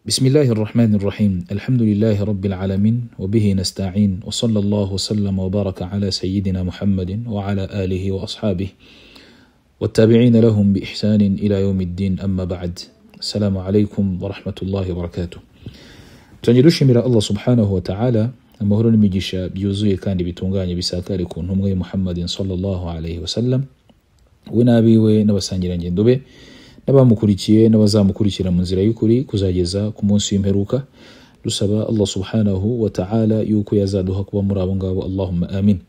بسم الله الرحمن الرحيم الحمد لله رب العالمين وبه نستعين وصلى الله وسلم وبارك على سيدنا محمد وعلى آله وأصحابه والتابعين لهم بإحسان إلى يوم الدين أما بعد السلام عليكم ورحمة الله وبركاته. Tunajirishimira Allah subhanahu wa ta'ala amahoro n'imigisha byuzuye kandi bitunganye bisakare ku ntumwe Muhammadin sallallahu alayhi wa sallam we nabiwe n'abasangirangendo be n'abamukurikiye n'abazamukurikira mu nzira y'ukuri kuzageza ku munsi w'imperuka. Dusaba Allah subhanahu wa ta'ala yuko yazaduha kuba muri abo ngabo, Allahumma amin.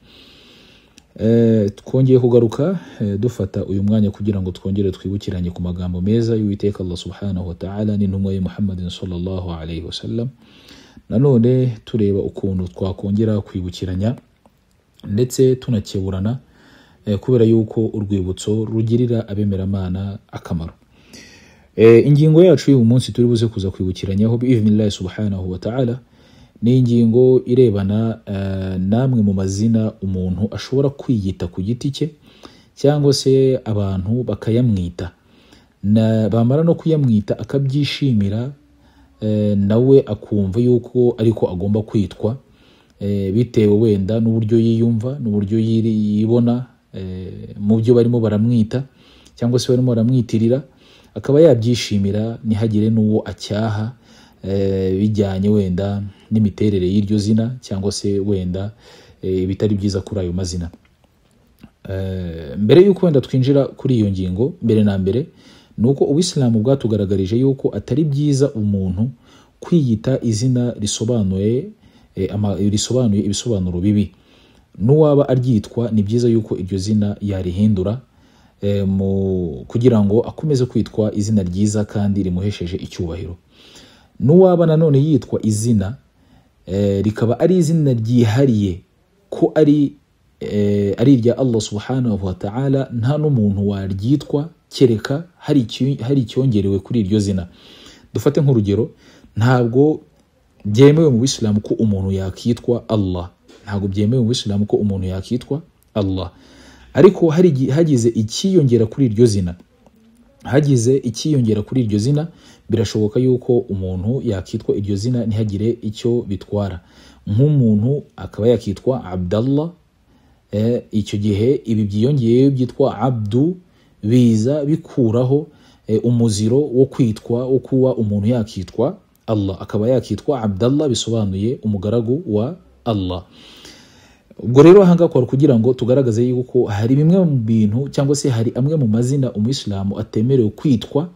Twongeye kugaruka dufata uyu mwanya kugira ngo twongere twibukiranye ku magambo meza y'Uwiteka Allah subhanahu wa ta'ala n'intumwa ye Muhammadin sallallahu alayhi wa sallam. Nanone tureba ukuntu twakongera kwibukiranya ndetse tunakeburana kubera yuko urwibutso rugirira abemeramana akamaro. Ingingo yacu y'uyu munsi turi buze kuza kwibukiranyaho bi'idhnillahi subhanahu wa ta'ala ni ingingo irebana namwe mu mazina umuntu ashobora kwiyita ku giti cye cyangwa se abantu bakayamwita, bamara no kuyamwita akabyishimira nawe akumva yuko ariko agomba kwitwa bitewe wenda n'uburyo yiyumva n'uburyo yibona mu byo barimo baramwita cyangwa se barimo baramwitirira, akaba yabyishimira ntihagire n'uwo acyaha bijyanye wenda n'imiterere y'iryo zina cyangwa se wenda bitari byiza kuri ayo mazina. Mbere yuko wenda twinjira kuri iyo ngingo, mbere na mbere nuko Uislamu bwatugaragarije yuko atari byiza umuntu kwiyita izina risobanuye ibisobanuro bibi. N'uwaba aryitwa ni byiza yuko iryo zina yarihindura kugira ngo akomeze kwitwa izina ryiza kandi rimuhesheje icyubahiro. N'uwaba nanone yitwa izina rikaba ari izina ryihariye ko ari irya Allah subhanahu wa ta'ala, nta n'umuntu waryitwa kereka hari icyongerewe kuri iryo zina. Dufate nk'urugero, ntabwo byemewe mu Islamu ko umuntu yakitwa Allah, ntabwo byemewe mu Islamu ko umuntu yakitwa Allah, ariko hagize ikiyongera kuri iryo zina, birashoboka yuko umuntu yakitwa iryo zina ntihagire icyo bitwara. Nk'umuntu akaba yakitwa Abdallah, icyo gihe ibi byiyongeyeyo byitwa Abdu biza bikuraho umuziro wo kuba umuntu yakitwa Allah, akaba yakitwa Abdallah bisobanuye umugaragu wa Allah. Ubwo rero ahanga kwa kugira ngo tugaragaze yuko hari bimwe mu bintu cyangwa se hari amwe mu mazina Umuislamu atemerewe kwitwa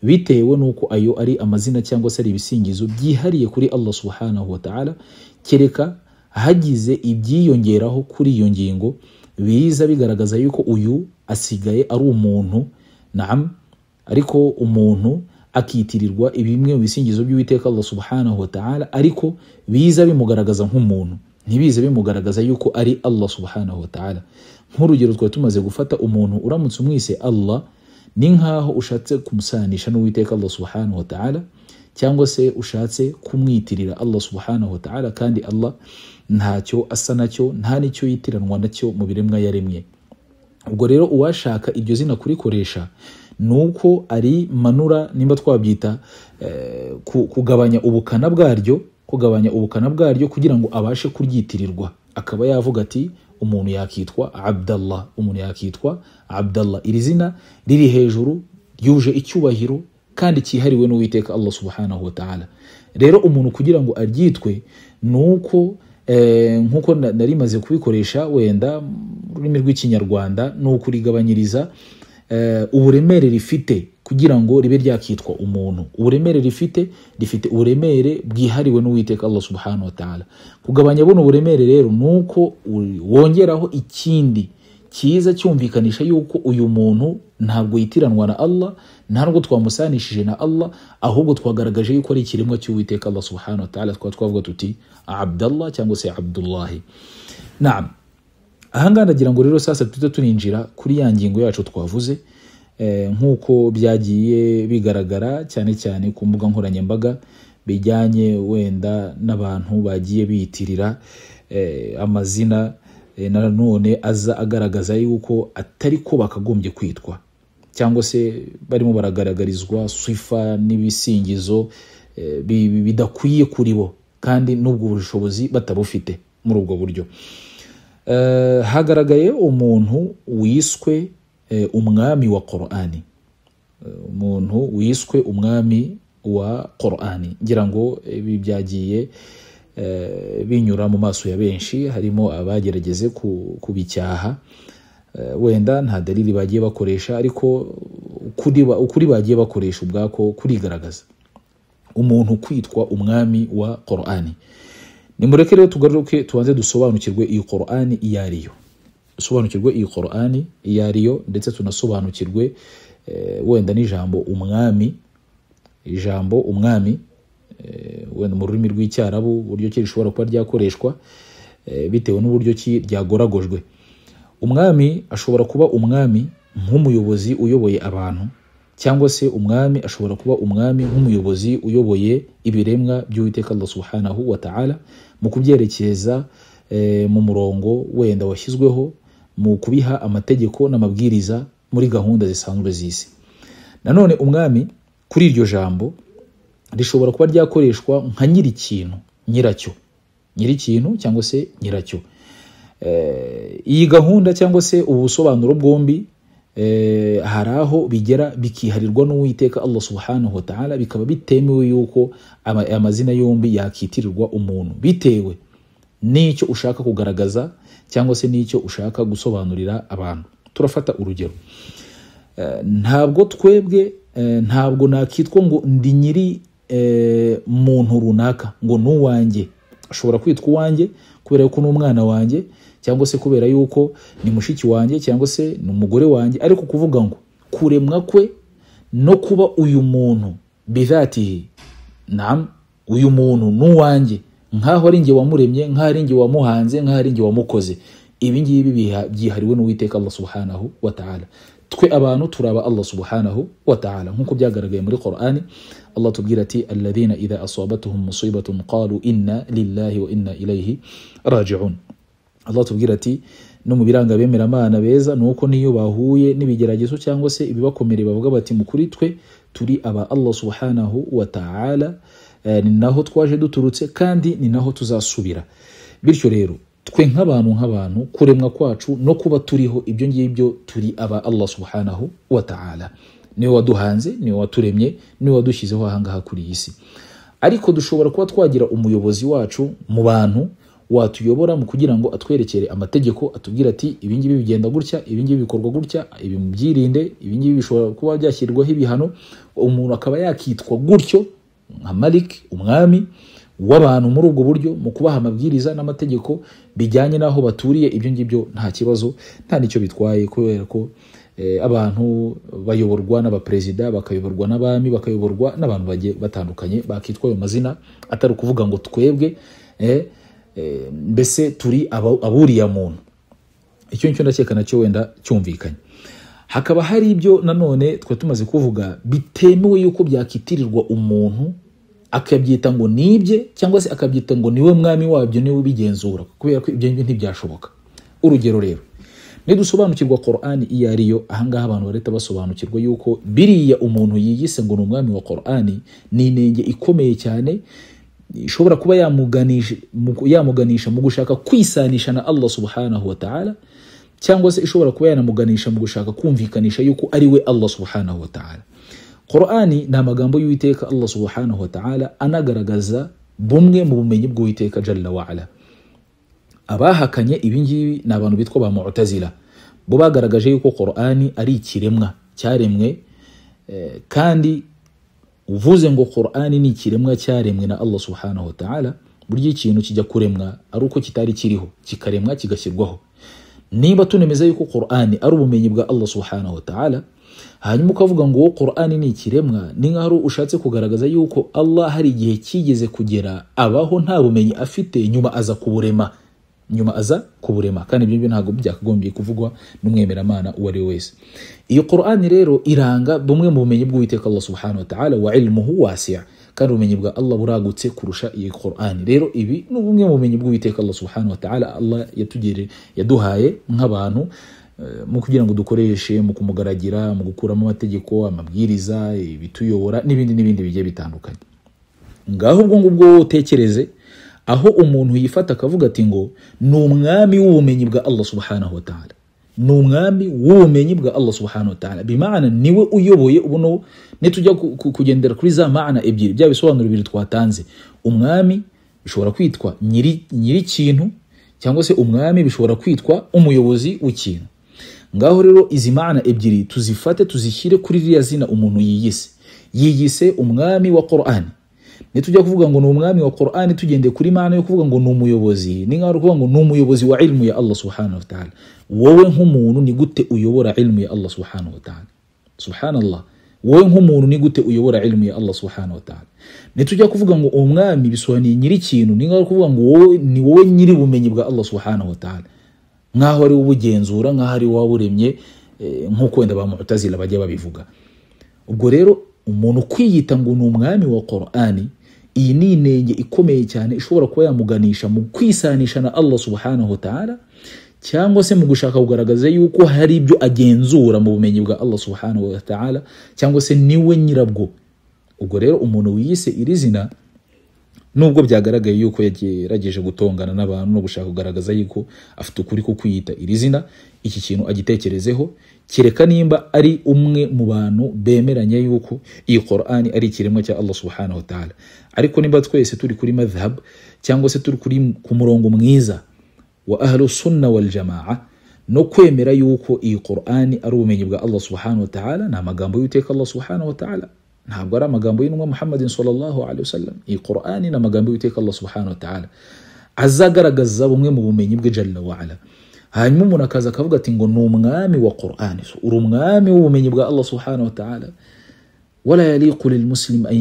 bitewe nuko ayo ari amazina cyangwa se ari ibisingizo byihariye kuri Allah subhanahu wa ta'ala, kereka hagize ibyiyongeraho kuri iyo ngingo biza bigaragaza yuko uyu asigaye ari umuntu, ariko umuntu akitirirwa ibimwe mu bisingizo by'Uwiteka Allah subhanahu wa ta'ala, ariko biza bimugaragaza nk'umuntu, ntibize bimugaragaza yuko ari Allah subhanahu wa ta'ala. Nk'urugero twari tumaze gufata umuntu uramutse umwise Allah, ni nkaho ushatse kumusanisha n'Uwiteka Allah subhanahu wa ta'ala, cyangwa se ushatse kumwitirira Allah subhanahu wa ta'ala, kandi Allah ntacyo asa nacyo, nta nicyo yitiranwa nacyo mu biremwa yaremye. Ubwo rero uwashaka iryo zina kurikoresha nuko ari manura, nimba twabyita kugabanya ubukana bwaryo kugira ngo abashe kuryitirirwa, akaba yavuga ati umuntu yakitwa Abdallah, iri zina riri hejuru ryuje icyubahiro kandi cyihariwe n'Uwiteka Allah subhanahu wa ta'ala. Rero umuntu kugira ngo aryitwe nuko nkuko narimaze kubikoresha wenda ururimi rw'ikinyarwanda, nuko rigabanyiriza uburemere rifite kugira ngo ribe ryakitwa umuntu. Uburemere rifite uburemere bwihariwe n'Uwiteka Allah subhanahu wa ta'ala. Kugabanya buno uburemere rero nuko wongeraho ikindi kiza cyumvikanisha yuko uyu muntu ntabwo yitiranwa na Allah, ntabwo twamusanishije na Allah, ahubwo twagaragaje yuko ari ikiremwa cy'Uwiteka Allah subhanahu wa ta'ala, twavuga tuti Abdallah cyangwa se Abdullah. Ahanga ndagira ngo rero sasa tujye tuninjira kuri ya ngingo yacu twavuze, nk'uko byagiye bigaragara cyane cyane ku mbuga nkoranyambaga bijyanye wenda n'abantu bagiye biyitirira amazina nanone aza agaragaza yuko atari ko bakagombye kwitwa, cyangwa se barimo baragaragarizwa sifa n'ibisingizo bidakwiye kuri bo kandi n'ubwo bushobozi batabufite muri ubwo buryo. Hagaragaye umuntu wiswe umwami wa Qur'ani, umuntu wiswe umwami wa Qur'ani. Ngira ngo ibi byagiye binyura mu maso ya benshi, harimo abagerageze kubicyaha, wenda nta dalili bagiye bakoresha, ariko ukuri bagiye bakoresha ubwako kurigaragaza. Umuntu kwitwa umwami wa Qur'ani, nimureke rero tugaruke tubanze dusobanukirwe iyi Qur'ani iyo ariyo, dusobanukirwe iyi Qur'ani iyo ariyo, ndetse tunasobanukirwe wenda n'ijambo umwami. Ijambo umwami wenda mu rurimi rw'icyarabu uburyo ki rishobora kuba ryakoreshwa bitewe n'uburyo ki ryagoragojwe. Umwami ashobora kuba umwami nk'umuyobozi uyoboye abantu, cyangwa se umwami ashobora kuba umwami nk'umuyobozi uyoboye ibiremwa by'Uwiteka Allah subhanahu wa ta'ala, mu kubyerekeza mu murongo wenda washyizweho, mu kubiha amategeko n'amabwiriza muri gahunda zisanzwe z'isi. Nanone umwami kuri iryo jambo rishobora kuba ryakoreshwa nka nyirikintu, nyirikintu cyangwa se nyiracyo. Iyi gahunda cyangwa se ubusobanuro bwombi hari aho bigera bikiharirwa n'Uwiteka Allah subhanahu wa ta'ala, bikaba bitemewe yuko amazina yombi yakitirirwa umuntu bitewe n'icyo ushaka kugaragaza cyangwa se n'icyo ushaka gusobanurira abantu. Turafata urugero, ntabwo twebwe ntabwo nakitwa ngo ndi nyiri muntu runaka ngo n'uwanjye. Ashobora kwitwa uwanjye kubera yuko n'umwana wanjye, cyangwa se kubera yuko ni mushiki wanjye, cyangwa se ni umugore wanjye, ariko kuvuga ngo kuremwa kwe no kuba uyu muntu bidhatihi, naam, uyu muntu n'uwanjye, nkaho ari njye wamuremye, nkaho ari njye wamuhanze, nkaho ari njye wamukoze, ibi ngibi byihariwe n'Uwiteka Allah subhanahu wa ta'ala. Twe abantu turaba Allah subhanahu wa ta'ala, nkuko byagaragaye muri Qur'ani. Allah tubwira ati alladhina idha asabatuhum musibatun qalu inna lillahi wa inna ilayhi raji'un. Allah tubwira ati no mu biranga bemera Imana beza nuko niyo bahuye n'ibigeragezo cyangwa se ibibakomere bavuga bati mukuri twe turi aba Allah subhanahu wa ta'ala, ni naho twaje duturutse kandi ni naho tuzasubira. Bityo rero twe nk'abantu kuremwa kwacu no kuba turiho, ibyo ngibyo turi aba Allah subhanahu wa ta'ala. Niwe waduhanze, niwe waturemye, niwe wadushyizeho ahangaha kuri iyi si. Ariko dushobora kuba twagira umuyobozi wacu mu bantu watuyobora mu kugira ngo atwerekere amategeko, atubwira ati ibi ngibi bigenda gutya, ibi ngibi bikorwa gutya, ibi mubyirinde, ibi ngibi bishobora kuba byashyirwaho ibihano. Umuntu akaba yakitwa gutyo nka Malik, umwami w'abantu muri ubwo buryo, mu kubaha amabwiriza n'amategeko bijyanye n'aho baturiye. Ibyo ngibyo nta kibazo, nta nicyo bitwaye, kubera ko abantu bayoborwa n'abaperezida, bakayoborwa n'abami, bakayoborwa n'abantu bagiye batandukanye, bakitwa ayo mazina, atari ukuvuga ngo twebwe mbese turi aburiya muntu. Icyo nicyo ndakeka nacyo wenda cyumvikanye. Hakaba hari ibyo nanone twe tumaze kuvuga bitemewe yuko byakitirirwa umuntu akabyita ngo nibye, cyangwa se akabyita ngo niwe mwami wabyo, niwe ubigenzura, kubera ko ibyo ntibyashoboka. Urugero rero, nidusobanukirwa Qur'ani iyo ariyo, ahangaha abantu bareta basobanukirwa yuko biriya umuntu yiyise ngo ni umwami wa Qur'ani ni inenge ikomeye cyane, ishobora kuba yamuganisha mu gushaka kwisanisha na Allah subhanahu wa ta'ala, cyangwa se ishobora kuba yanamuganisha mu gushaka kumvikanisha yuko ari we Allah subhanahu wa ta'ala. Qur'ani ni amagambo y'Uwiteka Allah subhanahu wa ta'ala, anagaragaza bumwe mu bumenyi bw'Uwiteka jalla wa ala. Abahakanye ibingibi ni abantu bitwa ba Mu'tazila, bo bagaragaje yuko Qur'ani ari ikiremwa cyaremwe, kandi uvuze ngo Qur'ani ni ikiremwa cyaremwe na Allah subhanahu wa ta'ala, buryo ikintu kijya kuremwa ari uko kitari kiriho, kikaremwa kigashyirwaho. Niba tunemeza yuko Qur'ani ari ubumenyi bwa Allah subhanahu wa ta'ala, hanyuma ukavuga ngo Qur'ani ni ikiremwa, ni nkaho ushatse kugaragaza yuko Allah hari igihe kigeze kugera abaho nta bumenyi afite, nyuma aza kuburema, kandi ibyo ntabwo byakagombye kuvugwa n'umwemeramana uwo ari we wese. Iyo Qur'ani rero iranga bumwe mu bumenyi bw'Uwiteka Allah subhanahu wa ta'ala, wa ilmuhu wasi', kandi ubumenyi bwa Allah buragutse kurusha iyi Qur'ani. Rero ibi ni bumwe mu bumenyi bw'Uwiteka Allah subhanahu wa ta'ala, Allah yaduhaye nk'abantu mu kugira ngo dukoreshe mu kumugaragira, mu gukuramo amategeko, amabwiriza, ibituyobora n'ibindi bigiye bitandukanye. ngaho ubwo ngubwo utekereze aho umuntu yifata akavuga ati ngo ni umwami w'ubumenyi bwa Allah subhanahu wa ta'ala, ni umwami w'ubumenyi bwa Allah subhanahu wa ta'ala, bimaana niwe uyoboye. Ubuno nitujya kugendera kuri za maana ebyiri bya bisobanuro bibiri twatanze, umwami bishobora kwitwa nyiri kintu cyangwa se umwami bishobora kwitwa umuyobozi w'ikintu. Ngaho rero izi maana ebyiri tuzifate tuzishyire kuri ririya zina umuntu yiyise umwami wa Qur'an. Nitujya kuvuga ngo ni umwami wa Qur'an tugende kuri maana yo kuvuga ngo ni umuyobozi, ni ngaho kuvuga ngo ni umuyobozi wa ilmu ya Allah subhanahu wa ta'ala. Wowe nk'umuntu ni gute uyobora ilmu ya Allah subhanahu wa ta'ala? Subhanallah, wowe nk'umuntu ni gute uyobora ilmu ya Allah subhanahu wa ta'ala? Nitujya kuvuga ngo umwami bisobanuye nyiri kintu, ni ngaho kuvuga ngo wowe nyiri bumenyi bwa Allah subhanahu wa ta'ala, nkaho ari ubugenzura, nkaho ari waburemye, nkuko wenda ba Mu'tazila bajya babivuga. Ubwo rero umuntu kwiyita ngo ni umwami wa Qur'ani, iyi ni inenge ikomeye cyane ishobora kuba yamuganisha mu kwisanisha na Allah subhanahu wa ta'ala, cyangwa se mu gushaka kugaragaza yuko hari ibyo agenzura mu bumenyi bwa Allah subhanahu wa ta'ala, cyangwa se niwe nyirabwo. Ubwo rero umuntu wiyise iri zina, nubwo byagaragaye yuko yagerageje gutongana n'abantu no gushaka kugaragaza yuko afite ukuri ko kwiyita iri zina, iki kintu agitekerezeho, kereka nimba ari umwe mu bantu bemeranya yuko iyi Qur'ani ari ikiremwa cya Allah subhanahu wa ta'ala. Ariko nimba twese turi kuri madhhab cyangwa se turi ku murongo mwiza wa ahlu sunna wal jamaa, no kwemera yuko iyi Qur'ani ari ubumenyi bwa Allah subhanahu wa ta'ala, na magambo y'Uwiteka Allah subhanahu wa ta'ala, ntabwo ari amagambo y'intumwa Muhammadin sallallahu alaihi wasallam. Iyi Qur'ani na magambo y'Uwiteka Allah subhanahu wa ta'ala azagaragaza bumwe mu bumenyi bwe jalla wa ala. Hanyuma umuntu akaza akavuga ati ngo ni umwami wa Qur'ani, uri umwami w'ubumenyi bwa Allah subhanahu wa ta'ala. Wala yaliqu lilmuslim an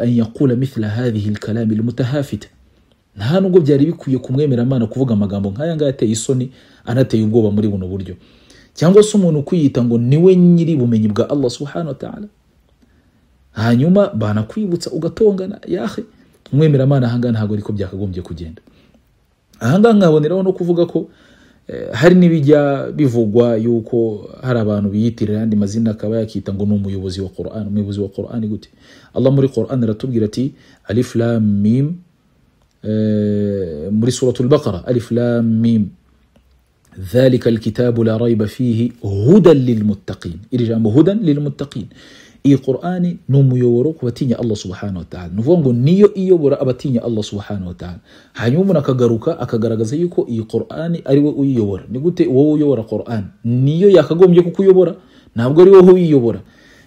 yaqula mithla hadhihi alkalam almutahafita, nta nubwo byari bikwiye kumwemera Imana kuvuga amagambo nk'aya ngaya ateye isoni, anateye ubwoba muri buno buryo. Cyangwa se umuntu kwiyita ngo niwe nyiri bumenyi bwa Allah subhanahu wa ta'ala, hanyuma banakwibutsa ugatongana. Yahe, umwemera Imana ahanga ntabwo ariko byakagombye kugenda. Ahanga nkaboneraho no kuvuga ko hari n'ibijya bivugwa yuko hari abantu biyitirira andi mazina akaba yakita ngo ni umuyobozi wa Qur'an. Umuyobozi wa Qur'an gute? Allah muri Qur'an aratubwira ati alif lam mim, muri suratul Baqara, alif lam mim dhalika alkitabu la rayba fihi hudan lilmuttaqin. Iri jambo hudan lilmuttaqin, iyi Qur'ani ni umuyoboro ku batinya Allah subhanahu wa ta'ala. Nuvuga ngo niyo iyobora abatinya Allah subhanahu wa ta'ala. Hanyuma umuntu akagaruka akagaragaza yuko iyi Qur'ani ari we uyiyobora. Ni gute wowe uyobora Qur'an? Niyo yakagombye kukuyobora, ntabwo ari wowe uyiyobora.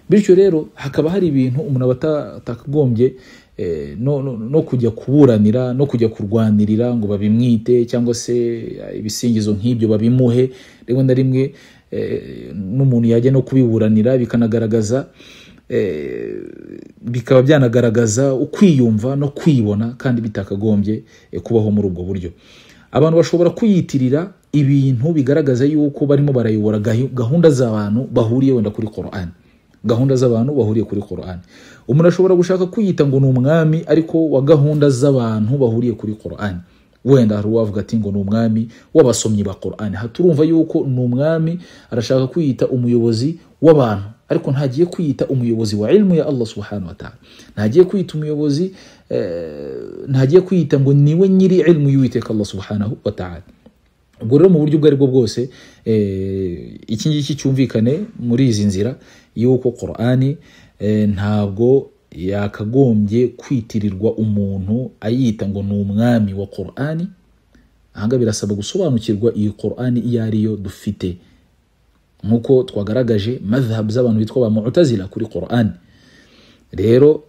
Bityo rero hakaba hari ibintu umuntu atakagombye no kujya kuburanira, no kujya kurwanirira ngo babimwite, cyangwa se ibisingizo nk'ibyo babimuhe. Rero na rimwe n'umuntu yajya no kubiburanira bikanagaragaza bikaba byanagaragaza ukwiyumva no kwibona, kandi bitakagombye kubaho muri ubwo buryo. Abantu bashobora kuyitirira ibintu bigaragaza yuko barimo barayobora gahunda z'abantu bahuriye wenda kuri Qur'an, gahunda z'abantu bahuriye kuri Qur'an. Umuntu ashobora gushaka kwiyita ngo ni umwami ariko wa gahunda z'abantu bahuriye kuri Qur'an. Wenda hari uwavuga ati ngo ni umwami w'abasomyi ba Qur'an. Haturumva yuko ni umwami arashaka kwiyita umuyobozi w'abantu, ariko ntagiye kwiyita umuyobozi wa ilmu ya Allah subhanahu wa ta'ala. Ntagiye kwiyita umuyobozi, ntagiye kwiyita ngo niwe nyiri ilmu y'Uwiteka Allah subhanahu wa ta'ala. Ubwo rero mu buryo bwari bwo bwose iki ngiki cyumvikane muri izi nzira yuko Qur'ani ntabwo yakagombye kwitirirwa umuntu ayita ngo ni umwami wa Qur'ani. Ahanga birasaba gusobanukirwa iyi Qur'ani iyo ariyo dufite, nkuko twagaragaje madhhab z'abantu bitwa ba Mu'tazila kuri Qur'ani. Rero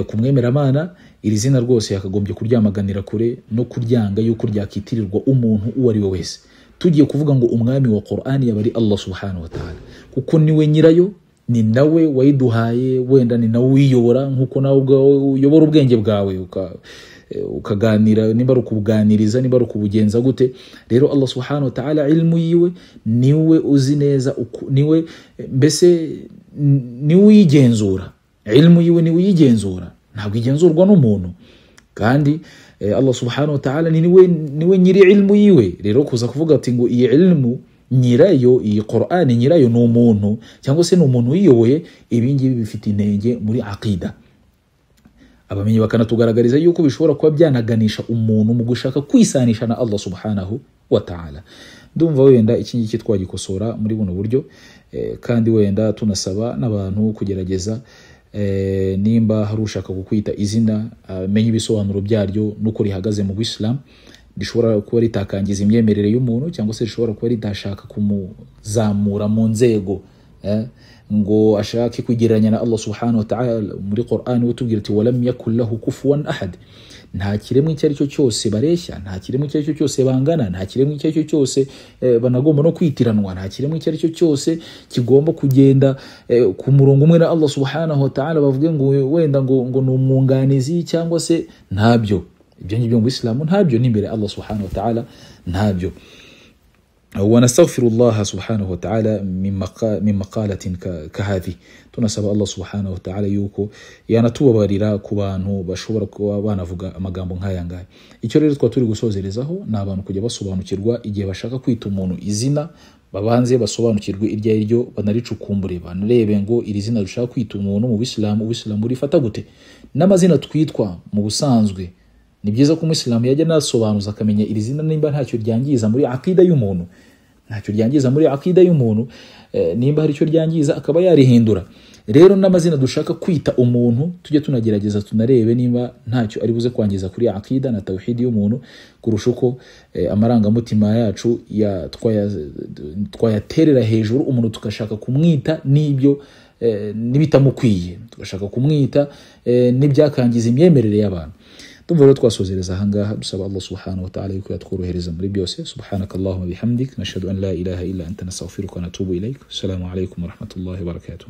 kumwemera Imana iri zina rwose yakagombye kuryamaganira kure no kuryanga yuko ryakitirirwa umuntu uwo ari we wese. Tugiye kuvuga ngo umwami wa Qur'ani yaba ari Allah subhanahu wa ta'ala, kuko niwe nyirayo, ni nawe wayiduhaye, wenda ni nawe uyiyobora, nkuko nawe uyobora ubwenge bwawe ukaganira, nimba ari ukubuganiriza, nimba ari ukubugenza gute. Rero Allah subhanahu wa ta'ala ilmu yiwe niwe uzi neza, niwe mbese niwe uyigenzura. Ilmu yiwe niwe uyigenzura, ntabwo igenzurwa n'umuntu. Kandi Allah subhanahu wa ta'ala niwe nyiri ilmu yiwe. Rero kuza kuvuga ati ngo iyi ilmu nyirayo, iyi Qur'ani nyirayo ni umuntu, cyangwa se ni umuntu uyiyoboye, ibi ngibi bifite intege muri aqida. abamenyi bakanatugaragariza yuko bishobora kuba byanaganisha umuntu mu gushaka kwisanisha na Allah subhanahu wa ta'ala. Ndumva wenda iki ngiki twagikosora muri buno buryo, kandi wenda tunasaba n'abantu kugerageza nimba hari ushaka kukwita izina menye ibisobanuro byaryo nuko rihagaze mu Islam. Rishobora kuba ritakangiza imyemerere y'umuntu, cyangwa se rishobora kuba ritashaka kumuzamura mu nzego ngo ashake kwigereranya na Allah subhanahu wa ta'ala. Muri Qur'an utubwira ati walam yakul lahu kufuwan ahad, nta kiremwa icyo ari cyo cyose bareshya, nta kiremwa icyo ari cyo cyose bangana, nta kiremwa icyo ari cyo cyose banagomba no kwitiranwa, nta kiremwa icyo ari cyo cyose kigomba kugenda ku murongo umwe na Allah subhanahu wa ta'ala bavuge ngo wenda ngo ni umwunganizi cyangwa se ntabyo. Ibyo ngibyo mu Islam ntabyo, n'imbere Allah subhanahu wa ta'ala ntabyo. ونستغفر الله سبحانه وتعالى من مقالة كهذه. tunasaba Allah subhanahu wa ta'ala yuko yanatubabarira ku bantu bashobora kuba banavuga amagambo nk'aya ngaya. Icyo rero turi gusozerezaho ni abantu kujya basobanukirwa igihe bashaka kwita umuntu izina, babanze basobanukirwe irya iryo, banaricukumbure, banarebe ngo iri zina dushaka kwita umuntu mu Islam urifata gute. N'amazina twitwa mu busanzwe ni byiza ko Umuslimu yajya nasobanuza akamenya iri zina nimba ntacyo ryangiza muri akida y'umuntu, nimba hari icyo ryangiza akaba yarihindura. Rero n'amazina dushaka kwita umuntu tujye tunagerageza tunarebe nimba ntacyo ari buze kwangiza kuri akida na tawhid y'umuntu, kurusha uko amarangamutima yacu twayaterera hejuru umuntu tukashaka kumwita n'ibyo nibitamukwiye, tugashaka kumwita n'ibyakangiza imyemerere y'abantu. Tumva rero twasozereza ahangaha dusaba Allah subhanahu wa ta'ala yuko yatworohereza muri byose. Subhanakallahumma bihamdik, nashhadu an la ilaha illa anta, nastaghfiruka wa natubu ilayk. Assalamu alaykum wa rahmatullahi wa barakatuh.